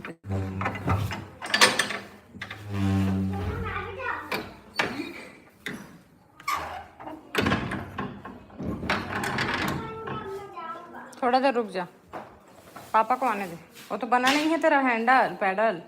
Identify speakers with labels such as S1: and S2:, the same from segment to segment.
S1: थोड़ा देर रुक जा, पापा को आने दे। वो तो बना नहीं है तेरा handle pedal.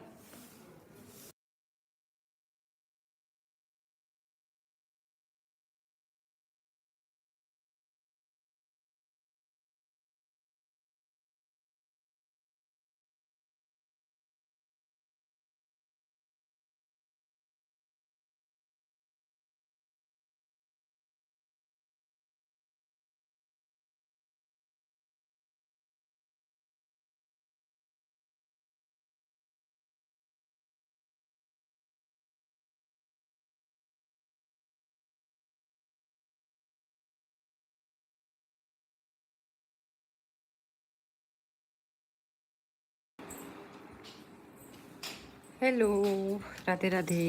S1: Hello, Radhe Radhe.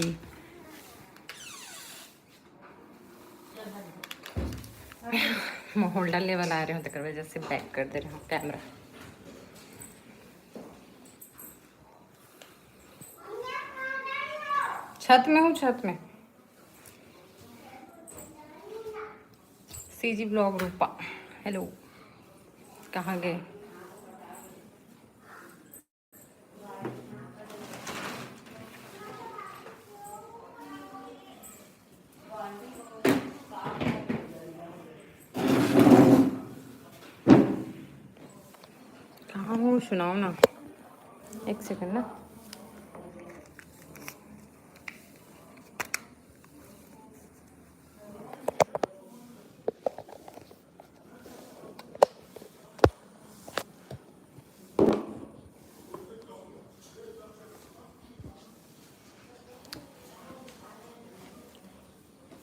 S1: मैं होल्डर लेवल आ रहे हूँ तो वजह से बैक कर दे रहा हूँ कैमरा। छत में हूँ, छत में। सीजी ब्लॉग रूपा, हेलो। कहाँ गए? कहाँ हूँ सुनाओ ना, एक सेकंड ना।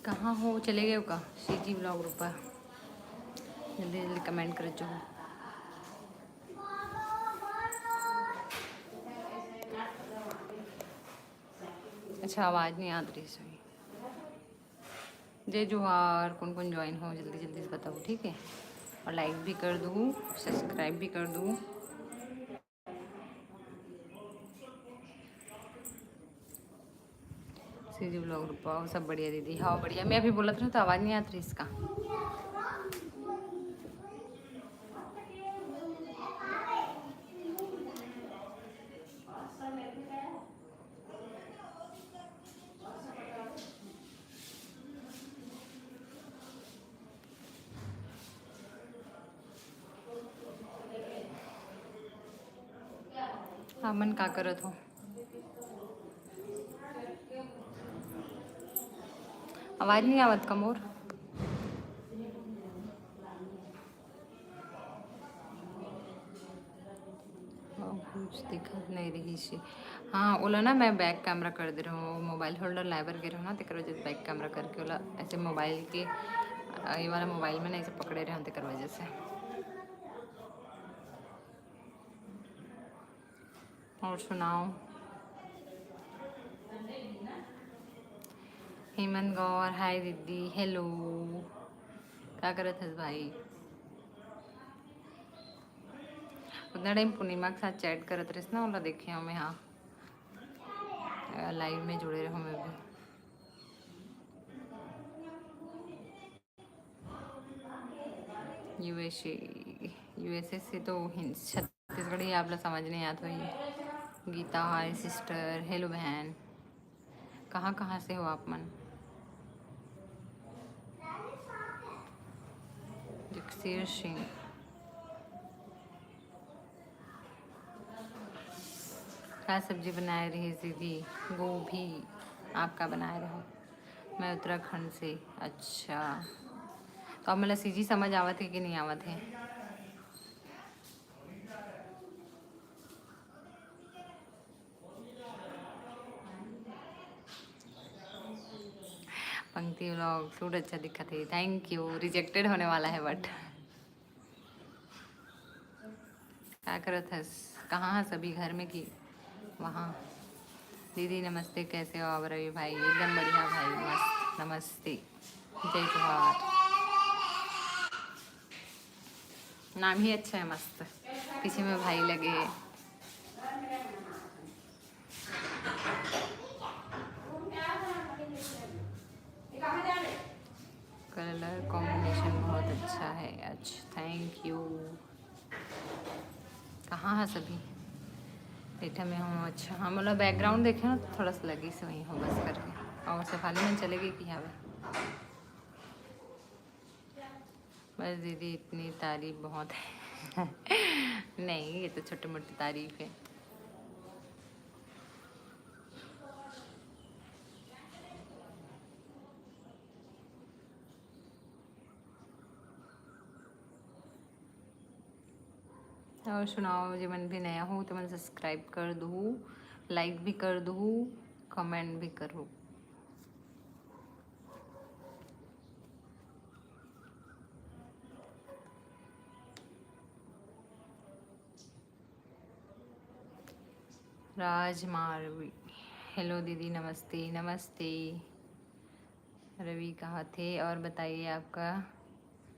S1: कहाँ हो, चले गए हो का? सीजी ब्लॉग रूपा, जल्दी जल्दी कमेंट कर जो। अच्छा, आवाज़ नहीं आ रही सही। जय जोहार, कौन कौन ज्वाइन हो जल्दी जल्दी से बताओ, ठीक है? और लाइक भी कर दूँ, सब्सक्राइब भी कर दूँ। सीजी ब्लॉग रूपा, सब बढ़िया दीदी। हाँ बढ़िया, मैं अभी बोला था तो आवाज़ नहीं आती इसका। हाँ मन का करत हो? आवाज़ नहीं आवत का मोर? कुछ दिक्कत नहीं रही सी। हाँ ओला ना मैं बैक कैमरा कर दे रहा हूँ, मोबाइल होल्डर लाइबर गिर रहा हूँ ना तेकर वजह से बैक कैमरा करके ओला ऐसे मोबाइल के ये वाला मोबाइल में ना ऐसे पकड़े रहे हैं तेकर वजह से। और सुनाओ। हेमंत गौर, हाय दीदी, हेलो। क्या करत है भाई? उतना टाइम पूर्णिमा के साथ चैट करत रही ना, ओला देखे हमें। हाँ लाइव में जुड़े रहो मैं भी। यूएसए से तो छत्तीसगढ़ी आप लोग समझ नहीं आता ही। गीता हाय सिस्टर, हेलो बहन। कहाँ कहाँ से हो आप मन? जगसीर सिंह, क्या सब्जी बनाए रही दीदी? गोभी। आप क्या बनाए रहो? मैं उत्तराखंड से। अच्छा, तो अब मतलब सीजी समझ आवत है कि नहीं आवत है? पंक्ति व्लॉग सूट अच्छा दिखा थे, थैंक यू। रिजेक्टेड होने वाला है बट क्या करत हस? कहाँ है सभी, घर में कि वहाँ? दीदी नमस्ते, कैसे हो आप रवि भाई? एकदम बढ़िया भाई, मस्त, नमस्ते, जय जोहार। नाम ही अच्छा है, मस्त। पीछे में भाई लगे हैं। सभी बैठा में हूँ। अच्छा हाँ मतलब बैकग्राउंड देखे ना तो थोड़ा सा लगी से वहीं हो बस करके और सफाली में चलेगी कि हाँ बस दीदी इतनी तारीफ बहुत है नहीं ये तो छोटी मोटी तारीफ है। और सुनाओ जो मन भी नया हो तो मैं सब्सक्राइब कर दूँ, लाइक भी कर दूँ, कमेंट भी करूँ। राज मारवी हेलो दीदी नमस्ते नमस्ते। रवि कहाँ थे और बताइए आपका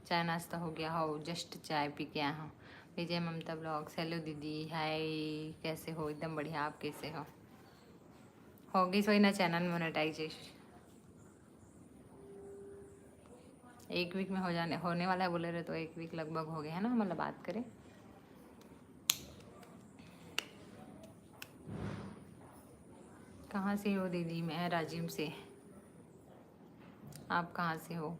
S1: चाय नाश्ता हो गया हो? जस्ट चाय पी के आया हूँ। विजय ममता ब्लॉग्स हेलो दीदी हाय कैसे हो? एकदम बढ़िया आप कैसे हो गई सोई ना चैनल मोनेटाइजेशन? एक वीक में होने वाला है बोले रहे तो 1 वीक लगभग हो गया है ना मतलब बात करें। कहाँ से हो दीदी? मैं राजिम से। आप कहाँ से हो?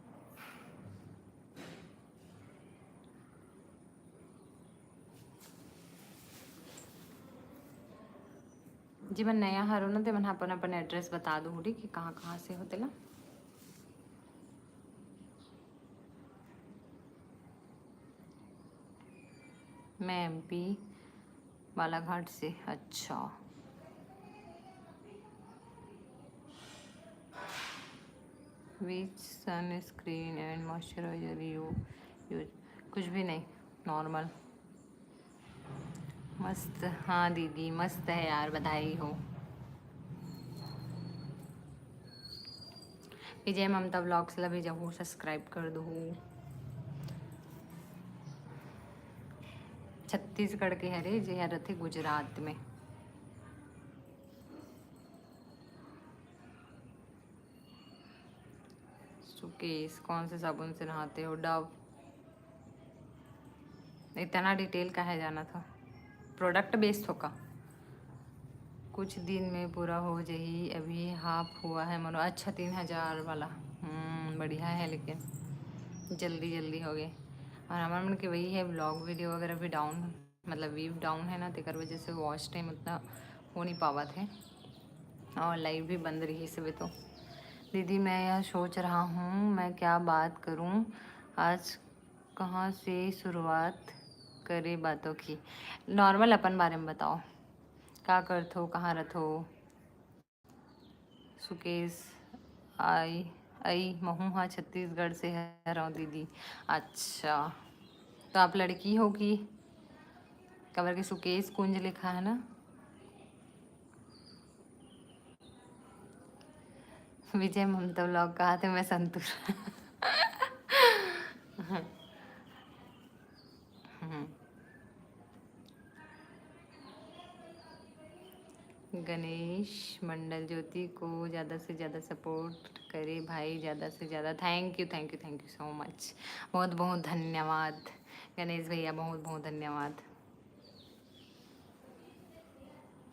S1: जी मैं नया हारो ना तो मैंने अपन अपन एड्रेस बता दूँ कि कहाँ कहाँ से होते ना। मैं एमपी बालाघाट से। अच्छा which sunscreen and moisturiser you use? कुछ भी नहीं नॉर्मल। मस्त हाँ दीदी मस्त है यार बधाई हो। विजय ममता ब्लॉग्स ला भी जाऊँ सब्सक्राइब कर दो। छत्तीसगढ़ के हरे जे हर थे गुजरात में। सुकेश कौन से साबुन से नहाते हो? डव। इतना डिटेल का है जाना था? प्रोडक्ट बेस्ड होगा कुछ दिन में पूरा हो जाही अभी हाफ हुआ है मनो। अच्छा 3,000 वाला बढ़िया है लेकिन जल्दी जल्दी हो गए। और हमारे मन के वही है ब्लॉग वीडियो वगैरह भी डाउन मतलब व्यू डाउन है ना तेकर वजह से वॉच टाइम उतना हो नहीं पावा थे और लाइव भी बंद रही सब। तो दीदी मैं यह सोच रहा हूँ मैं क्या बात करूँ आज कहाँ से शुरुआत करे बातों की? नॉर्मल अपन बारे में बताओ क्या करते हो कहाँ रहते हो? सुकेश आई आई महू हाँ छत्तीसगढ़ से है रहा दीदी। अच्छा तो आप लड़की हो कि कबर के सुकेश कुंज लिखा है ना? विजय ममता ब्लॉग कहा थे मैं संतूर गणेश मंडल ज्योति को ज़्यादा से ज़्यादा सपोर्ट करे भाई ज़्यादा से ज़्यादा। Thank you thank you thank you so much. बहुत बहुत धन्यवाद गणेश भैया बहुत बहुत धन्यवाद।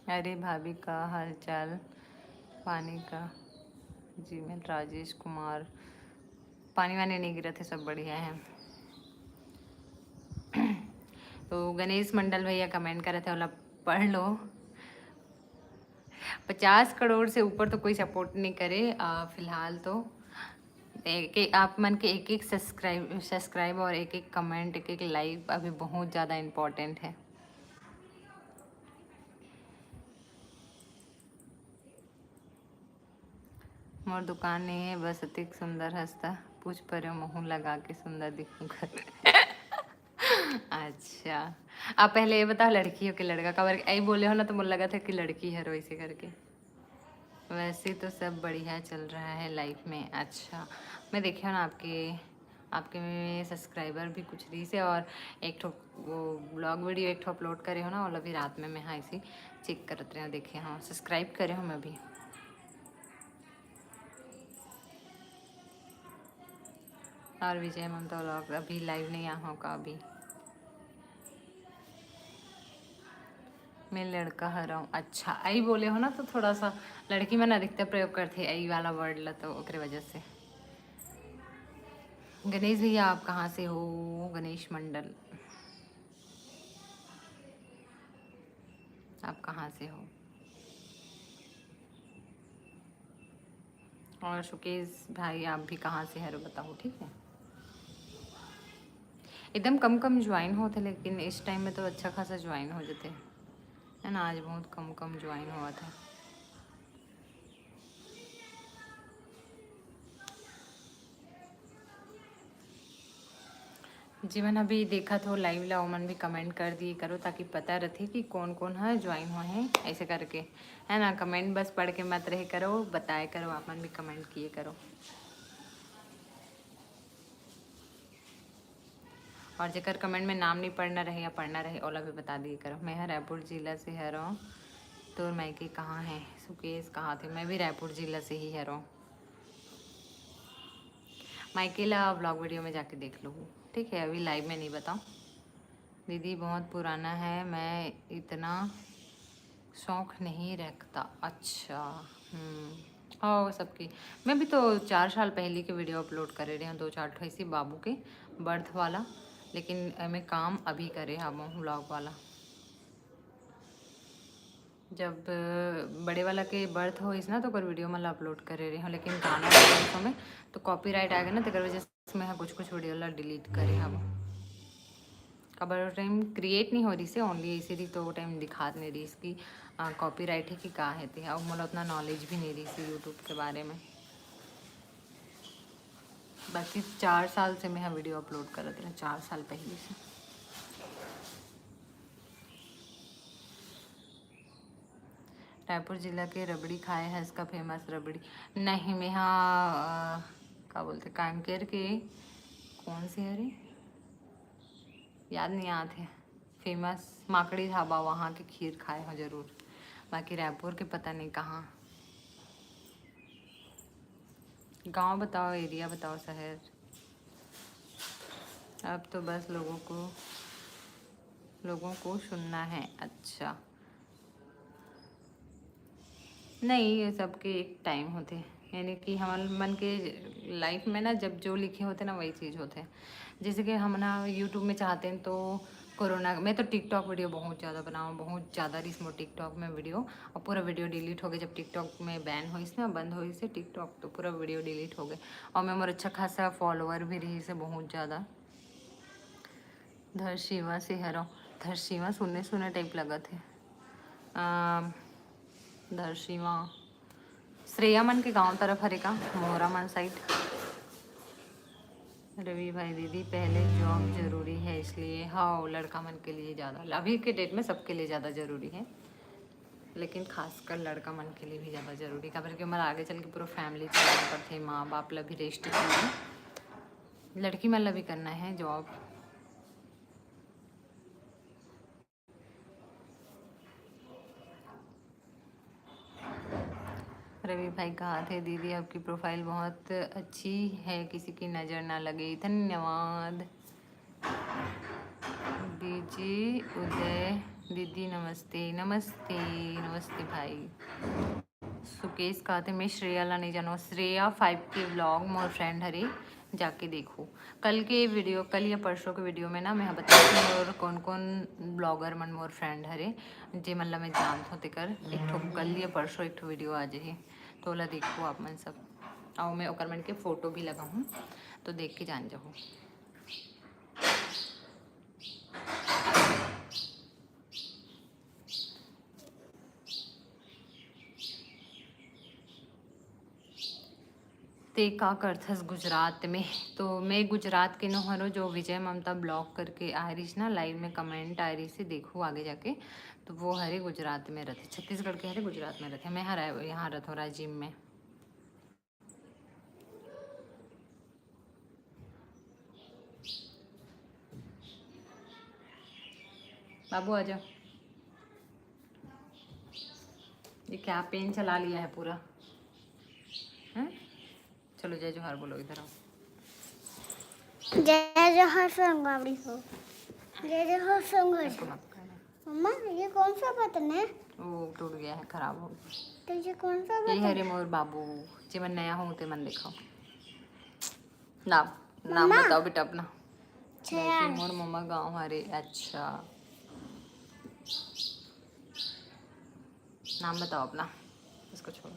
S1: अरे भाभी का हाल चाल? पानी का जी मैं राजेश कुमार। पानी वानी नहीं गिरा थे सब बढ़िया है। तो गणेश मंडल भैया कमेंट कर रहे थे बोला पढ़ लो। 50 करोड़ से ऊपर तो कोई सपोर्ट नहीं करे फिलहाल तो। एक आप मन के एक एक सब्सक्राइब और एक एक कमेंट एक एक लाइक अभी बहुत ज़्यादा इम्पोर्टेंट है। मोर दुकान नहीं है बस अतिक सुंदर हंसता पूछ पर मुँह लगा के सुंदर दिखूँ घर अच्छा आप पहले ये बताओ लड़की हो कि लड़का? कवर ऐ बोले हो ना तो मुझे लगा था कि लड़की है वैसे करके। वैसे तो सब बढ़िया चल रहा है लाइफ में। अच्छा मैं देखे ना आपके आपके में सब्सक्राइबर भी कुछ दी से और एक ठो वो ब्लॉग वीडियो एक ठो अपलोड करे हो ना और अभी रात में मैं हाँ इसी चेक करते रहे देखे हाँ सब्सक्राइब करे हो मैं भी। और विजय ममता व्लॉग अभी लाइव नहीं आ होगा अभी। मैं लड़का हराऊँ, अच्छा आई बोले हो ना, तो थोड़ा सा लड़की मैंने अधिकतर प्रयोग करते आई वाला वर्ड ला, तो ओकरे वजह से। गणेश भैया आप कहाँ से हो? गणेश मंडल आप कहाँ से हो? और सुकेश भाई आप भी कहाँ से है बताओ, ठीक है। एकदम कम कम ज्वाइन होते, लेकिन इस टाइम में तो अच्छा खासा ज्वाइन हो जाते है ना। आज बहुत कम कम ज्वाइन हुआ था। जी मैंने अभी देखा तो लाइव ला, मन भी कमेंट कर दिए करो, ताकि पता रहे कि कौन कौन है ज्वाइन हुए हैं, ऐसे करके है ना। कमेंट बस पढ़ के मत रहे करो, बताए करो, आप मन भी कमेंट किए करो। और जेकर कमेंट में नाम नहीं पढ़ना रहे या पढ़ना रहे, ओला भी बता दिए करो। मैं रायपुर जिला से है रहा हूँ। तो मायके कहाँ है? सुकेश कहाँ थे? मैं भी रायपुर जिला से ही है रहा हूँ। मायके ला ब्लॉग वीडियो में जाके देख लो, ठीक है, अभी लाइव में नहीं बताऊँ। दीदी बहुत पुराना है, मैं इतना शौक नहीं रखता। अच्छा। हाँ सबकी। मैं भी तो 4 साल पहले के वीडियो अपलोड करे रहे हैं, 2-4 ठो इसी बाबू के बर्थ वाला, लेकिन मैं काम अभी करे हम व्लॉग वाला। जब बड़े वाला के बर्थ हो इस ना, तो कर वीडियो मतलब अपलोड करे रहे हो, लेकिन गाना में तो कॉपीराइट आ गया ना, तो वजह से मैं कुछ कुछ वीडियो ला डिलीट करे हम। कबर टाइम क्रिएट नहीं हो रही से, ओनली इसी रही, तो टाइम दिखा नहीं रही इसकी कॉपीराइट है कि का है थे। अब मतलब उतना नॉलेज भी नहीं रही सी यूट्यूब के बारे में। बाकी 4 साल से मैं वीडियो अपलोड कर रही हूँ, 4 साल पहले से। रायपुर जिला के रबड़ी खाए हैं, इसका फेमस रबड़ी नहीं। मैं यहाँ क्या बोलते कांकेर के कौन से है रे, याद नहीं आते। फेमस माकड़ी ढाबा, वहाँ की खीर खाए हो जरूर। बाकी रायपुर के पता नहीं कहाँ। गांव बताओ, एरिया बताओ, शहर। अब तो बस लोगों को सुनना है। अच्छा नहीं, ये सबके एक टाइम होते, यानी कि हमारे मन के लाइफ में ना, जब जो लिखे होते ना वही चीज़ होते हैं। जैसे कि हम ना यूट्यूब में चाहते हैं, तो कोरोना मैं तो टिकटॉक वीडियो बहुत ज़्यादा बनाऊँ, बहुत ज़्यादा रिस्क में टिकटॉक में वीडियो, और पूरा वीडियो डिलीट हो गया जब टिकटॉक में बैन हुई ना, बंद हुई से टिकटॉक, तो पूरा वीडियो डिलीट हो गए। और मैं मोर अच्छा खासा फॉलोअर भी रही से बहुत ज़्यादा। धरसीवा से हरो, धरसीवा सुनने सुनने टाइप लगा थे। धरसीवा श्रेया मन के गांव तरफ हरे का, मोहरा मन साइड। रवि भाई दीदी पहले जॉब जरूरी है, इसलिए हाँ लड़का मन के लिए ज़्यादा, अभी के डेट में सबके लिए ज़्यादा ज़रूरी है, लेकिन खासकर लड़का मन के लिए भी ज़्यादा ज़रूरी है। कि हमारा आगे चल के पूरा फैमिली चलाने पर थे, माँ बाप ला भी रेस्ट चाहिए, लड़की मन ला भी करना है जॉब। रवि भाई कहाँ थे? दीदी आपकी प्रोफाइल बहुत अच्छी है, किसी की नज़र ना लगे, धन्यवाद। दीजिए उदय दीदी नमस्ते। नमस्ते नमस्ते भाई। सुकेश कहा थे मैं श्रेया ला नहीं जानो, श्रेया 5 के व्लॉग मोर फ्रेंड हरे, जाके देखो। कल के वीडियो, कल या परसों के वीडियो में ना मैं बताती हूँ और कौन कौन ब्लॉगर मन मोर फ्रेंड हरे, जे मतलब मैं जानत होते कर। एक ठो कल या परसों एक ठो वीडियो आ जाए, तो ओला देखो आप मन सब, और मैं ओकर मन के फ़ोटो भी लगाऊँ, तो देख के जान जाओ। ते का करथस गुजरात में? तो मैं गुजरात के नो हरो, जो विजय ममता ब्लॉग करके आ रही ना, लाइव में कमेंट आ रही से देखो आगे जाके, तो वो हरे गुजरात में रहते, छत्तीसगढ़ के हरे गुजरात में रहते। मैं हरा यहाँ रहता हूँ राजिम में। बाबू आ जाओ। ये क्या पेन चला लिया है पूरा, हैं? चलो जय जोहार बोलो, इधर आओ।
S2: जय जोहार संगवारी हो, जय जोहार संगवारी।
S1: इसको मत करना।
S2: मम्मा ये कौन सा बटन है?
S1: वो टूट गया है, खराब हो गया।
S2: तो ये कौन सा
S1: ये
S2: बटन?
S1: है रिमोट बाबू। जे मैं नया हूँ ते मन दिखाओ। नाम नाम
S2: मम्मा
S1: बताओ बेटा अपना।
S2: छयान।
S1: मोर मम्मा गाँव हमारे। अच्छा, नाम बताओ अपना, इसको छोड़ो।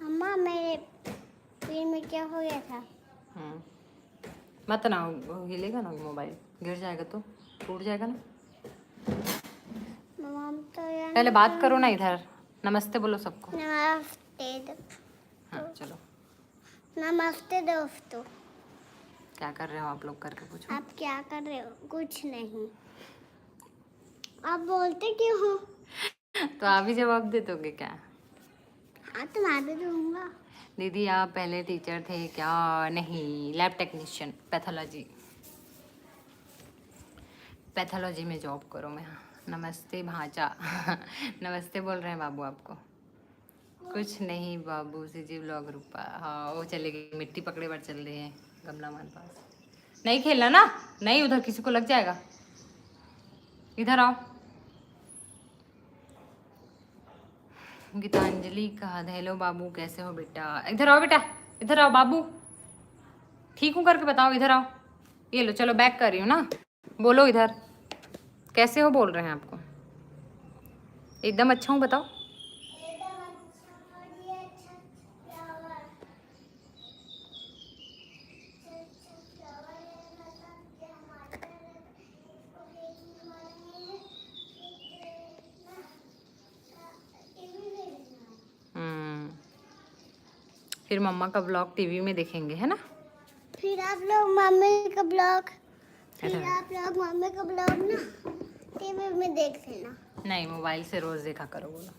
S2: मम्मा मेरे पैर में क्या हो गया था?
S1: हम्म, मत ना, वो हिलेगा ना मोबाइल, गिर जाएगा तो टूट जाएगा ना।
S2: मम्मा तो यार
S1: पहले बात करो ना इधर, नमस्ते बोलो सबको।
S2: नमस्ते
S1: हाँ चलो,
S2: नमस्ते दोस्तों।
S1: क्या कर रहे हो आप लोग करके पूछो।
S2: आप क्या कर रहे हो? कुछ नहीं। आप बोलते क्यों हो?
S1: तो आप ही जवाब दे दोगे क्या?
S2: हाँ तो मैं भी दूंगा।
S1: दीदी आप पहले टीचर थे क्या? नहीं, लैब टेक्नीशियन, पैथोलॉजी, पैथोलॉजी में जॉब करो मैं। नमस्ते भांजा। नमस्ते बोल रहे हैं बाबू आपको। कुछ नहीं बाबू से जी व्लॉग रूपा। हाँ वो चले गई, मिट्टी पकड़े बार चल रहे हैं गमला हमारे पास। नहीं खेलना ना, नहीं उधर किसी को लग जाएगा। इधर आओ। गीतांजलि कहा हेलो बाबू कैसे हो बेटा। इधर आओ बेटा, इधर आओ बाबू। ठीक हूँ करके बताओ, इधर आओ। ये लो, चलो बैक कर रही हूँ ना, बोलो इधर कैसे हो बोल रहे हैं आपको। एकदम अच्छा हूँ बताओ। फिर मम्मा का ब्लॉग टीवी में देखेंगे है ना।
S2: फिर आप लोग मम्मी का ब्लॉग फिर
S1: अरे
S2: आप लोग मम्मी का ब्लॉग ना टीवी में देख लेना।
S1: नहीं, मोबाइल से रोज देखा करो बोलो।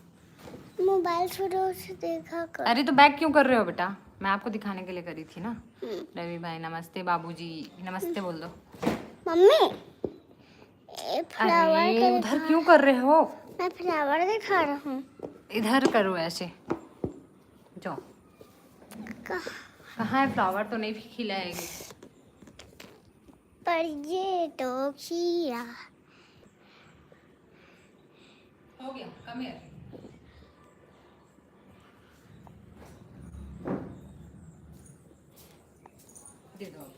S2: मोबाइल से रोज देखा कर।
S1: अरे तो बैक क्यों कर रहे हो बेटा, मैं आपको दिखाने के लिए करी थी ना। रवि भाई नमस्ते, बाबूजी नमस्ते बोल दो।
S2: मम्मी ये फ्लावर
S1: अरे
S2: का
S1: उधर
S2: दिखा।
S1: क्यों कर रहे हो,
S2: मैं फ्लावर दिखा रहा हूँ।
S1: इधर करो ऐसे। जाओ, कहाँ है फ्लावर, तो नहीं खिलाएगी।
S2: पर ये तो खीरा।
S1: हो गया, कम हियर। दे दो अब।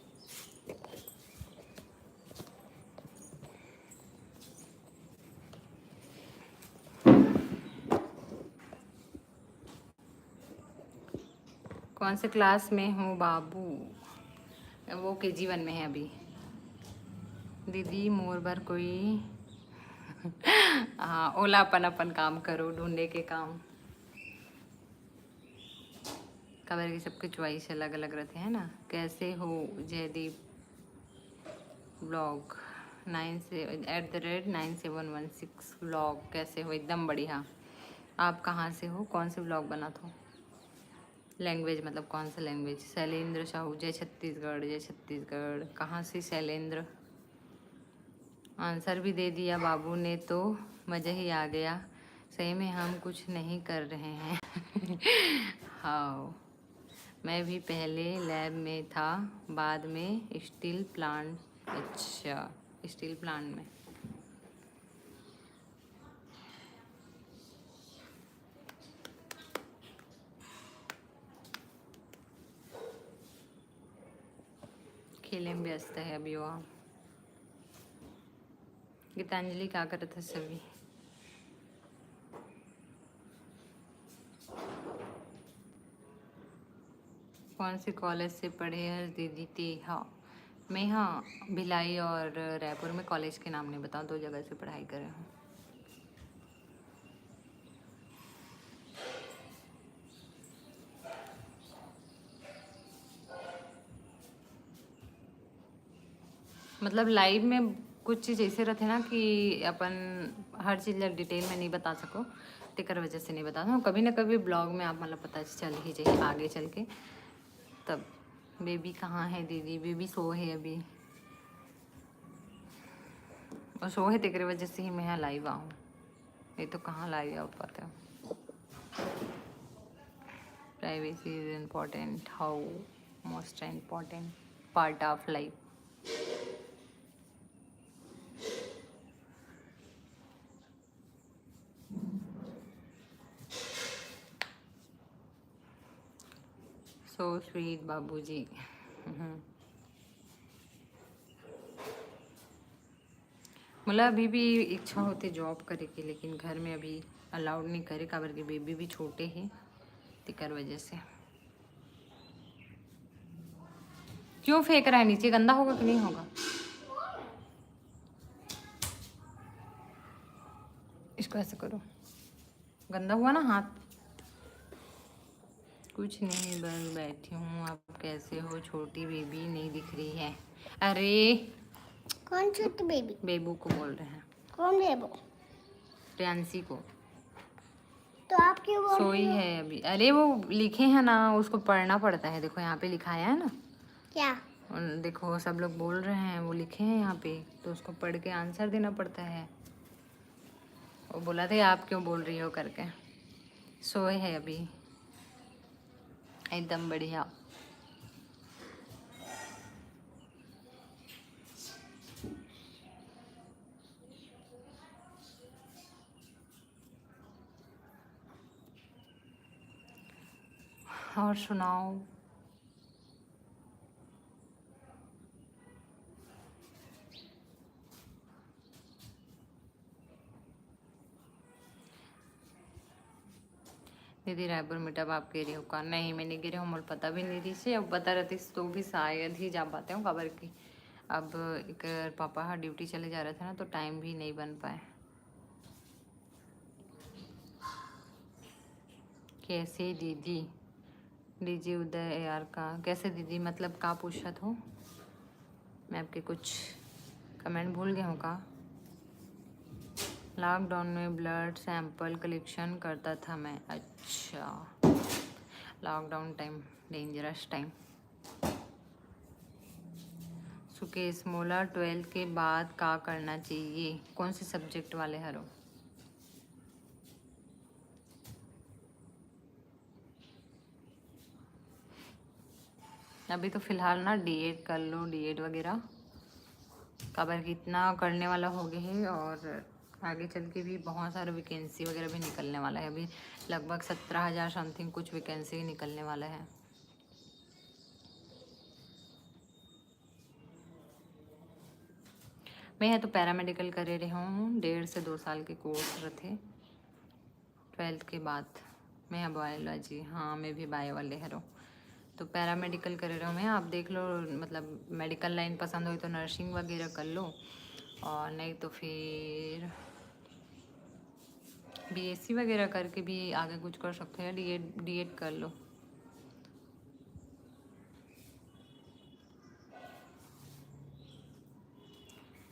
S1: कौन से क्लास में हो बाबू? वो KG 1 में है अभी। दीदी मोर बार कोई हाँ ओला अपन काम करो, ढूंढने के काम। खबर की सबकी चॉइस अलग अलग रहते हैं ना। कैसे हो जयदीप ब्लॉग 9716 ब्लॉग। कैसे हो? एकदम बढ़िया। आप कहाँ से हो, कौन से ब्लॉग बना था? लैंग्वेज मतलब कौन सा लैंग्वेज? शैलेंद्र साहू, जय छत्तीसगढ़, जय छत्तीसगढ़। कहाँ से शैलेंद्र? आंसर भी दे दिया बाबू ने तो मज़ा ही आ गया। सही में हम कुछ नहीं कर रहे हैं। हाँ मैं भी पहले लैब में था, बाद में स्टील प्लांट। अच्छा, स्टील प्लांट में। खेले में व्यस्त है अभी वो। गीतांजलि क्या कर रहा था सभी? कौन से कॉलेज से पढ़े हैं दीदी ती? हाँ मैं, हाँ भिलाई और रायपुर में कॉलेज के नाम नहीं बताऊँ, 2 जगह से पढ़ाई कर रहे हूँ। मतलब लाइव में कुछ चीज़ ऐसे रहते ना कि अपन हर चीज़ डिटेल में नहीं बता सको, तेकर वजह से नहीं बता हूँ। कभी ना कभी ब्लॉग में आप मतलब पता चल ही जाए आगे चल के तब। बेबी कहाँ है दीदी? बेबी सो है अभी, और सो है तेरे वजह से ही मैं यहाँ लाइव आऊँ, नहीं तो कहाँ लाइव आ पाते हो। Privacy is important, how most important part of life. So sweet बाबूजी। मतलब अभी भी इच्छा होती जॉब करे की, लेकिन घर में अभी अलाउड नहीं करे, काबर के बेबी भी छोटे हैं, तिकर वजह से। क्यों फेंक रहा है नीचे? गंदा होगा कि नहीं होगा? इसको ऐसे करो, गंदा हुआ ना हाथ। कुछ नहीं, बस बैठी हूँ। आप कैसे हो? छोटी बेबी नहीं दिख रही है। अरे
S2: कौन छोटी बेबी?
S1: बेबू को बोल रहे हैं,
S2: कौन बेबू?
S1: प्रियांशी को।
S2: तो आप क्यों बोल
S1: सोई
S2: रही हो?
S1: है अभी। अरे वो लिखे हैं ना, उसको पढ़ना पड़ता है। देखो यहाँ पे लिखा है ना,
S2: क्या?
S1: देखो सब लोग बोल रहे हैं, वो लिखे हैं यहाँ पे, तो उसको पढ़ के आंसर देना पड़ता है। वो बोला थे आप क्यों बोल रही हो करके। सोए है अभी एकदम बढ़िया। और सुनाओ। दीदी रायपुर मीटअप आप कह रही हो का? नहीं मैं नहीं कह रही हूँ, मुझे पता भी नहीं थी से। अब पता रहती तो भी शायद ही जा पाते हूँ, खबर की। अब एक पापा हाँ ड्यूटी चले जा रहे थे ना, तो टाइम भी नहीं बन पाए। कैसे दीदी? डीजे उदय यार का कैसे दीदी? मतलब का पूछा हो? मैं आपके कुछ कमेंट भूल गया हूँ का? लॉकडाउन में ब्लड सैंपल कलेक्शन करता था मैं। अच्छा, lockdown time dangerous time. Sukesh मोला 12th के बाद का करना चाहिए? कौन से सब्जेक्ट वाले हरो? अभी तो फिलहाल ना डीएड कर लो, डीएड वगैरह। खबर कि इतना करने वाला हो गए है, और आगे चल के भी बहुत सारे वैकेंसी वगैरह भी निकलने वाला है। अभी लगभग 17,000 समथिंग कुछ वैकेंसी निकलने वाला है। मैं तो पैरामेडिकल करे रही हूँ, 1.5 से 2 साल के कोर्स रहे 12th के बाद। मैं बायोलॉजी, हाँ मैं भी बायो वाले हरो, तो पैरामेडिकल करे रहा हूँ मैं। आप देख लो, मतलब मेडिकल लाइन पसंद हो तो नर्सिंग वगैरह कर लो, और नहीं तो फिर बीएससी वगैरह करके भी आगे कुछ कर सकते हैं। डीएड कर लो।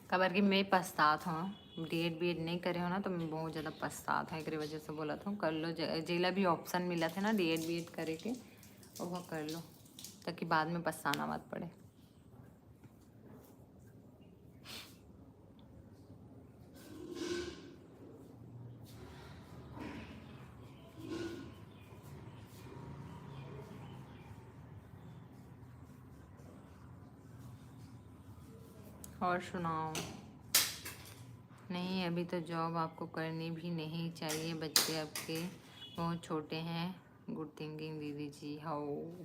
S1: खबर कि मैं पछतात हूँ, डीएड बीएड नहीं करे हो ना, तो मैं बहुत ज़्यादा पछतात हूँ। एक वजह से बोला था कर लो, जेला भी ऑप्शन मिला था ना डीएड बीएड करे के, वो कर लो, ताकि बाद में पछताना मत पड़े। और सुनाओ। नहीं अभी तो जॉब आपको करनी भी नहीं चाहिए, बच्चे आपके बहुत छोटे हैं। गुड थिंकिंग दीदी जी। हाँ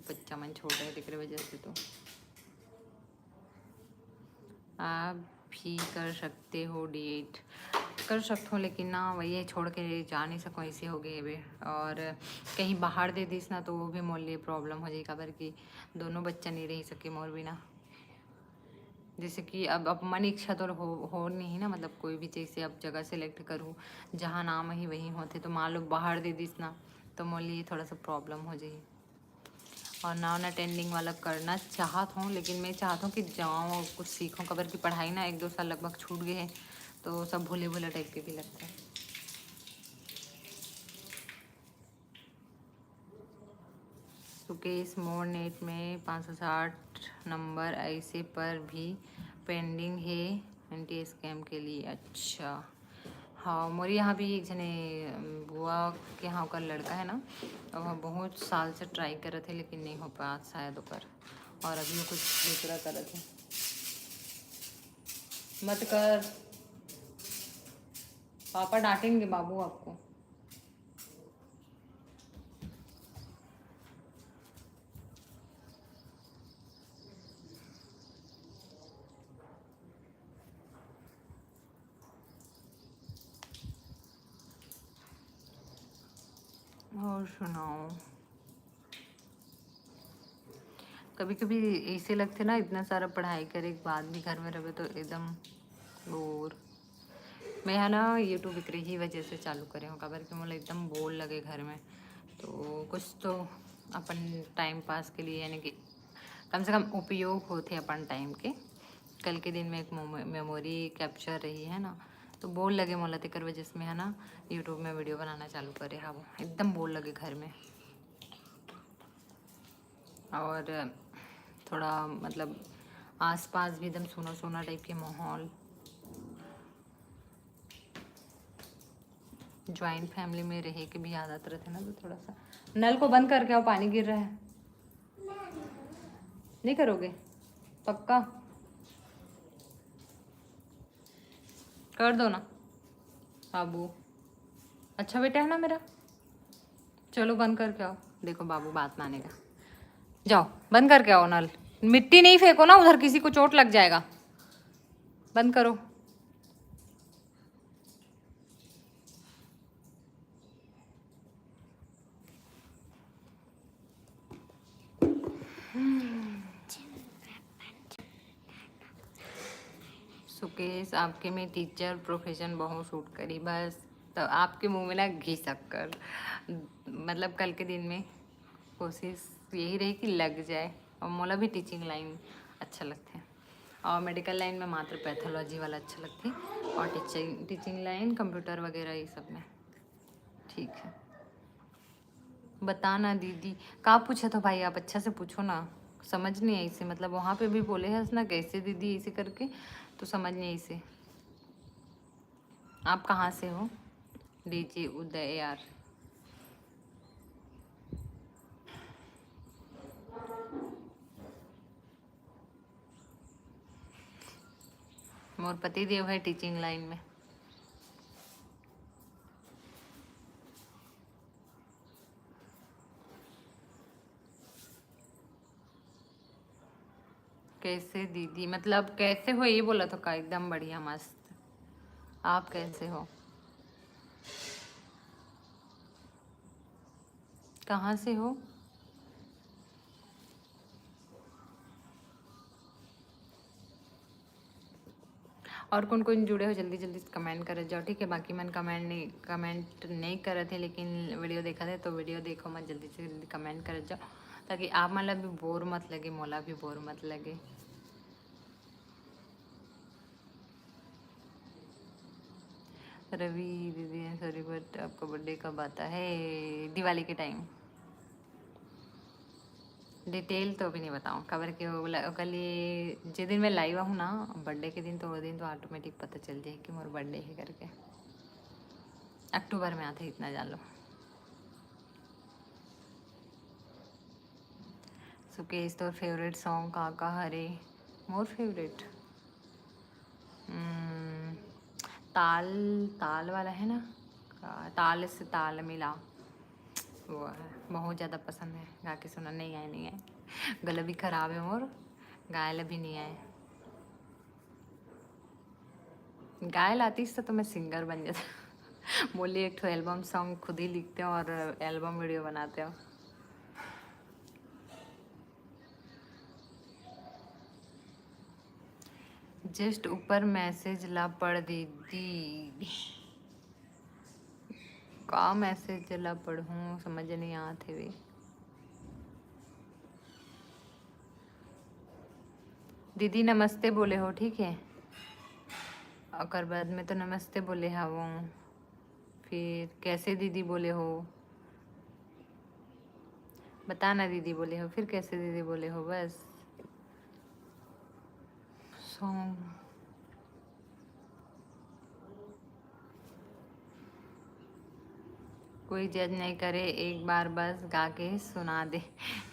S1: बच्चा मन छोटा है, तेरे वजह से तो आप भी कर सकते हो डीएड। कर सकते हो, लेकिन ना वही है, छोड़ के जा नहीं सको, ऐसे हो गए वे। और कहीं बाहर दे दीस ना, तो वो भी मोर लिए प्रॉब्लम हो जाएगा, पर कि दोनों बच्चा नहीं रह सके मोर बिना। जैसे कि अब मन इच्छा तो हो नहीं ना, मतलब कोई भी चीज़ से अब जगह सेलेक्ट करूँ, जहाँ नाम ही वहीं होते, तो मान लो बाहर दे दीस ना, तो मोर लिए थोड़ा सा प्रॉब्लम हो जाए। और नॉन अटेंडिंग वाला करना चाहत हूँ, लेकिन मैं चाहता हूँ कि जाऊँ और कुछ सीखूँ। खबर की पढ़ाई ना 1-2 साल लगभग छूट गए हैं, तो सब भूले भूले टाइप के भी लगता है। सुकेश मोर नेट में 560 नंबर ऐसे पर भी पेंडिंग है एंटी स्कैम के लिए। अच्छा हाँ, मोरी यहाँ भी एक जने बुआ के यहाँ का लड़का है ना, और वह बहुत साल से ट्राई कर रहे थे, लेकिन नहीं हो पाया शायद ऊपर। और अभी वो कुछ दूसरा कर रहे थे। मत कर, पापा डांटेंगे बाबू आपको। और सुनाओ। कभी कभी ऐसे लगते ना, इतना सारा पढ़ाई करे के बाद भी घर में रहे तो एकदम बोर। मैं है ना यूट्यूब एक ही वजह से चालू करे हूँ, खबर कि मुझे एकदम बोर लगे घर में, तो कुछ तो अपन टाइम पास के लिए, यानी कि कम से कम उपयोग होते अपन टाइम के। कल के दिन में एक मेमोरी कैप्चर रही है ना, तो बोल लगे मोला तेकर वजह से मैं है ना यूट्यूब में वीडियो बनाना चालू करे। हाँ, वो एकदम बोल लगे घर में। और थोड़ा मतलब आसपास भी एकदम सोना सोना टाइप के माहौल। ज्वाइंट फैमिली में रहे के भी आदत रहते ना, तो थोड़ा सा। नल को बंद करके आओ, पानी गिर रहा है। नहीं करोगे? पक्का कर दो ना बाबू। अच्छा बेटा है ना मेरा। चलो बंद करके आओ। देखो बाबू बात मानेगा। जाओ बंद करके आओ नल। मिट्टी नहीं फेंको ना उधर, किसी को चोट लग जाएगा। बंद करो। सुकेश आपके में टीचर प्रोफेशन बहुत सूट करी, बस तो आपके मुंह में ना घी शक्कर। मतलब कल के दिन में कोशिश यही रही कि लग जाए। और मोला भी टीचिंग लाइन अच्छा लगता है, और मेडिकल लाइन में मात्र पैथोलॉजी वाला अच्छा लगती है, और टीचिंग लाइन कंप्यूटर वगैरह ये सब में ठीक है। बताना दीदी का पूछा तो भाई, आप अच्छा से पूछो ना, समझ नहीं आई से। मतलब वहाँ पे भी बोले हैं ना कैसे दीदी ऐसे करके, तो समझ नहीं आई से। आप कहाँ से हो? डीजे उदय यार। मोर पति देव है टीचिंग लाइन में। कैसे दीदी मतलब कैसे हो ये बोला तो का, एकदम बढ़िया मस्त। आप कैसे हो? कहाँ से हो? और कौन कौन जुड़े हो जल्दी जल्दी कमेंट कर जाओ, ठीक है। बाकी मन कमेंट नहीं करे थे, लेकिन वीडियो देखा थे तो वीडियो देखो मत, जल्दी से जल्दी कमेंट कर जाओ, ताकि आप मतलब भी बोर मत लगे, मोला भी बोर मत लगे। रवि दीदी सॉरी बट आपका बर्थडे कब आता है? दिवाली के टाइम। डिटेल तो अभी नहीं बताऊँ, खबर के कल ये जिस दिन मैं लाइव हूँ ना बर्थडे के दिन, तो वो दिन तो ऑटोमेटिक पता चल जाए कि मोर बर्थडे है करके। अक्टूबर में आते इतना जान लो। सुकेश तो फेवरेट सॉन्ग का हरे? मोर फेवरेट ताल, ताल वाला है ना, ताल से ताल मिला, वो है बहुत ज़्यादा पसंद है। गा के सुना नहीं आए, नहीं आए, गला भी खराब है मोर, गायल भी नहीं आए। गायल आती तो मैं सिंगर बन जाता। बोलिए एक तो एल्बम सॉन्ग खुद ही लिखते हो और एल्बम वीडियो बनाते हो। जस्ट ऊपर मैसेज ला पढ़ दीदी। का मैसेज ला पढ़ूँ समझ नहीं आते वे। दीदी नमस्ते बोले हो, ठीक है। और बाद में तो नमस्ते बोले हाँ वो, फिर कैसे दीदी बोले हो बताना, दीदी बोले हो फिर कैसे दीदी बोले हो, बस सॉन्ग। कोई जज नहीं करे, एक बार बस गा के सुना दे।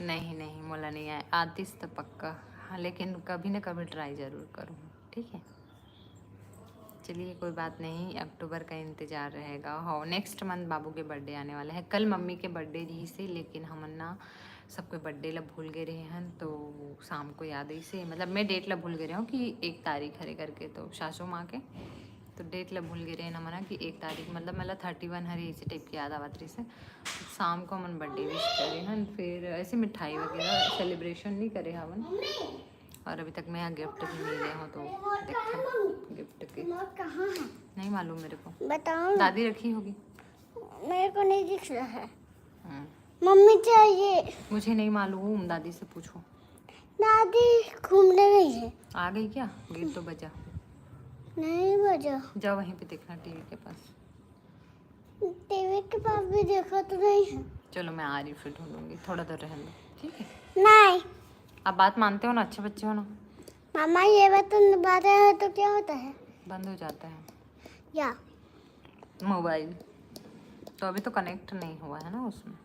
S1: नहीं नहीं मोला नहीं आए, आतिश तो पक्का। हाँ लेकिन कभी ना कभी ट्राई ज़रूर करूँ, ठीक है। चलिए कोई बात नहीं, अक्टूबर का इंतज़ार रहेगा। हो नेक्स्ट मंथ बाबू के बर्थडे आने वाला है। कल मम्मी के बर्थडे रही से, लेकिन हम ना सबके बर्थडे ला भूल गए रहे हैं, तो शाम को याद आई से, मतलब मैं डेट ला भूल गए रहा हूँ कि 1 तारीख हरे करके, तो सासू माँ के तो डेट ला भूल गए ना मना कि 1 तारीख मतलब मला 31 हरी इसी टाइप की याद आवात रही से शाम को हमन बर्थडे विश करे हन फिर ऐसे मिठाई वगैरह सेलिब्रेशन नहीं करे हवन और अभी तक मैं यहाँ गिफ्ट भी नहीं लिया हूँ तो देखते गिफ्ट के
S2: रिमोट कहाँ है?
S1: नहीं मालूम मेरे को
S2: बताओ ना।
S1: दादी रखी होगी।
S2: मेरे को नहीं दिख रहा है।
S1: हम्म,
S2: मम्मी चाहिए।
S1: मुझे नहीं मालूम दादी से पूछो।
S2: दादी घूमने गई है।
S1: आ गई क्या? गेट तो बजा।
S2: नहीं बजा।
S1: जाओ वहीं पे देखना टीवी के पास।
S2: टीवी के पास भी देखा तो नहीं है।
S1: चलो मैं आ रही फिर ढूंढूंगी थोड़ा देर रहने दो ठीक है।
S2: नहीं
S1: आप बात मानते हो ना अच्छे बच्चे हो ना।
S2: मामा ये बात है तो क्या होता है?
S1: बंद हो जाता है
S2: या
S1: मोबाइल तो अभी तो कनेक्ट नहीं हुआ है ना उसमें।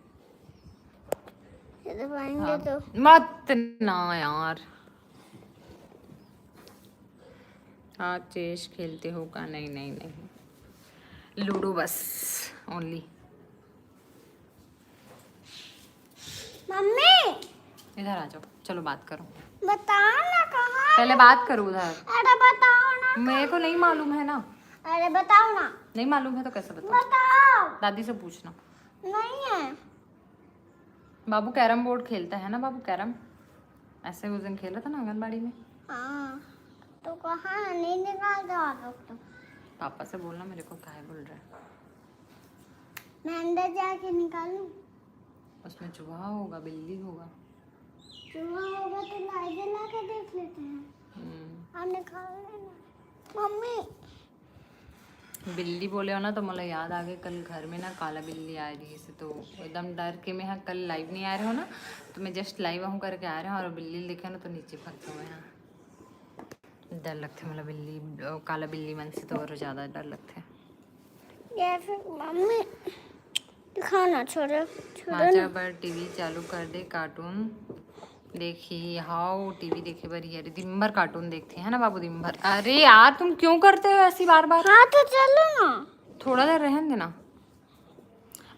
S2: ये दबाएंगे
S1: हाँ।
S2: तो
S1: मत ना यार। हाँ चेस खेलते हो का? नहीं नहीं नहीं लूडो बस ओनली।
S2: मम्मी
S1: इधर आ जाओ चलो बात करो।
S2: बताओ ना कहाँ?
S1: पहले बात करो उधर।
S2: अरे बताओ ना।
S1: मेरे को नहीं मालूम है ना।
S2: अरे बताओ ना।
S1: नहीं मालूम है तो कैसे बताओ?
S2: बताओ।
S1: दादी से पूछना।
S2: नहीं है।
S1: बाबू कैरम बोर्ड खेलता है ना बाबू कैरम ऐसे उस दिन खेला था ना आंगनबाड़ी में।
S2: हाँ तो कहाँ है? नहीं निकाल दो आप लोग तो।
S1: पापा से बोलना मेरे को काहे बोल रहा है।
S2: मैं अंदर जाके निकालूं?
S1: उसमें चूहा होगा बिल्ली होगा।
S2: चूहा होगा तो लाइट जला के देख लेते हैं। आप निकाल लेना। मम्मी
S1: बिल्ली बोले हो ना तो मुझे याद आ गया कल घर में ना काला बिल्ली आ रही है तो एकदम डर के मैं हाँ कल लाइव नहीं आ रहे हो ना तो मैं जस्ट लाइव हूँ करके आ रहे हैं और बिल्ली देखे ना तो नीचे भागते हुए यहाँ डर लगते मतलब बिल्ली काला बिल्ली मन से तो और ज़्यादा डर लगते हैं।
S2: या फिर मम्मी दिखाओ ना छोड़ो छोड़ो
S1: माचा
S2: ना।
S1: पर टीवी चालू कर दे कार्टून देखी हाउ टीवी देखे बरी अरे दिन भर कार्टून देखते हैं ना बाबू दिन भर। अरे यार तुम क्यों करते हो ऐसी बार बार?
S2: हाँ तो चलो ना।
S1: थोड़ा देर रहने देना।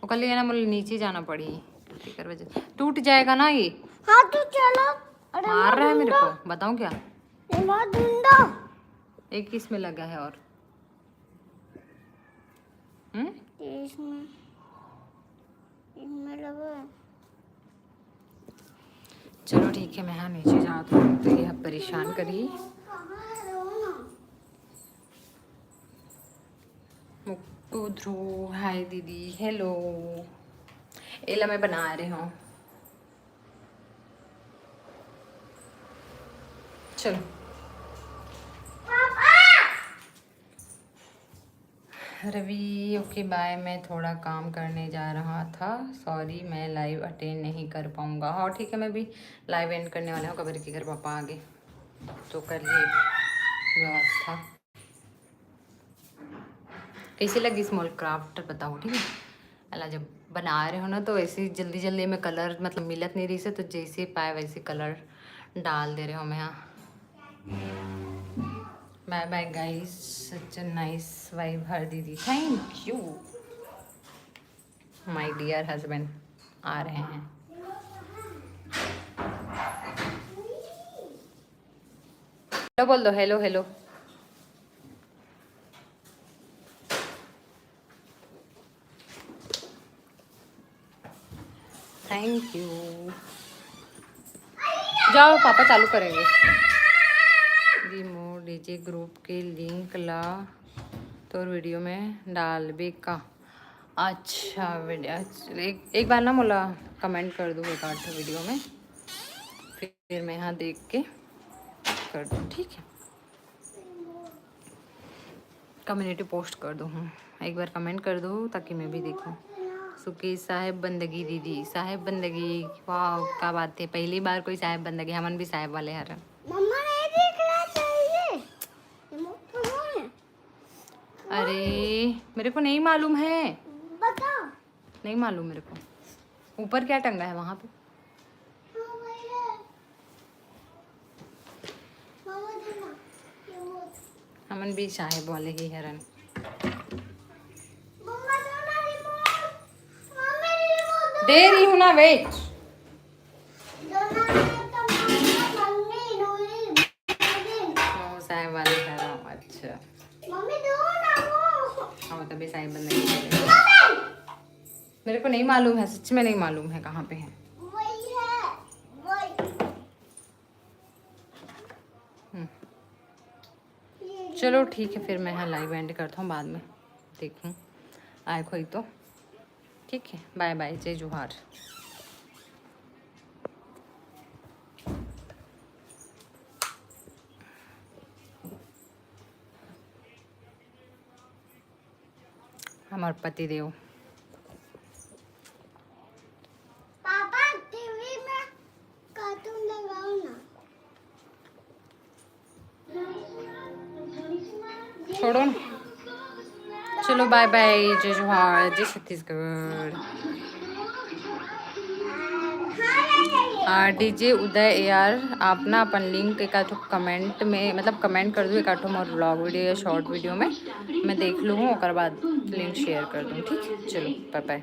S1: वो कल ये ना मुझे नीचे जाना पड़ी स्पीकर वजह टूट जाएगा ना ये।
S2: हाँ तो चलो। अरे
S1: मार रहा है मेरे को बताऊं क्या?
S2: रिमोट ढूंढो।
S1: एक किस में लगा है और
S2: इसमें इसमें लगा है।
S1: चलो ठीक है मैं यहाँ नीचे जाता हूँ तो ये परेशान करी मुक्कू ध्रुव हाय दीदी हेलो एला मैं बना रही हूँ। चलो रवि ओके बाय मैं थोड़ा काम करने जा रहा था सॉरी मैं लाइव अटेंड नहीं कर पाऊँगा। हाँ ठीक है मैं भी लाइव एंड करने वाला हूँ कबर के घर पापा आगे तो कर लिए व्यवस्था। कैसी लगी स्मॉल क्राफ्ट बताओ ठीक है। अला जब बना रहे हो ना तो ऐसे जल्दी जल्दी में कलर मतलब मिलत नहीं रही से तो जैसे पाए वैसे कलर डाल दे रहे हो मैं यहाँ। Bye bye guys such a nice vibe हर दीदी thank you my dear husband आ रहे हैं। हेलो बोल दो हेलो हेलो। थैंक यू जाओ पापा चालू करेंगे। रिमो डीजे ग्रुप के लिंक ला तो वीडियो में डाल बे का। अच्छा वीडियो एक बार ना मोला कमेंट कर दूँ एक आठ वीडियो में फिर मैं यहाँ देख के कर दूँ ठीक है। कम्युनिटी पोस्ट कर दूँ एक बार कमेंट कर दो ताकि मैं भी देखूँ। सुखी साहेब बंदगी दीदी साहेब बंदगी वाह क्या बात है पहली बार कोई साहेब बंदगी हमन भी साहेब वाले हर।
S2: मम्मा नहीं देखना चाहिए। रिमोट कहाँ है?
S1: अरे मेरे को नहीं मालूम है।
S2: बताओ।
S1: नहीं मालूम मेरे को ऊपर क्या टंगा है वहाँ पे।
S2: हाँ वही है। मामा देना रिमोट।
S1: हमन भी साहेब वाले ही हरन।
S2: मम्मा देना रिमोट। मम्मी रिमोट
S1: दे रही हूँ ना वेट।
S2: दोना है तो मम्मा मम्मी नूरी।
S1: साहेब वाले हर अच्छा
S2: मम्मी दो ना।
S1: भी साईं बंद नहीं करेंगे। मेरे को नहीं मालूम है, सच में नहीं मालूम है कहाँ पे है।
S2: वही है, वही।
S1: चलो ठीक है, फिर मैं यहाँ लाइव एंड करता हूँ, बाद में देखूँ आए कोई तो। ठीक है, बाय बाय, जय जोहार। हमार पति देव।
S2: पापा टीवी में कार्टून लगाओ ना।
S1: छोड़ो ना, चलो बाय बाय, जय जोहार, जय छत्तीसगढ़। डीजे उदय यार, आप ना अपन लिंक एक आठो कमेंट में, मतलब कमेंट कर दो एक आठो मोर ब्लॉग वीडियो या शॉर्ट वीडियो में, मैं देख लूँ, और बाद लिंक शेयर कर दूँ। ठीक है, चलो बाय बाय।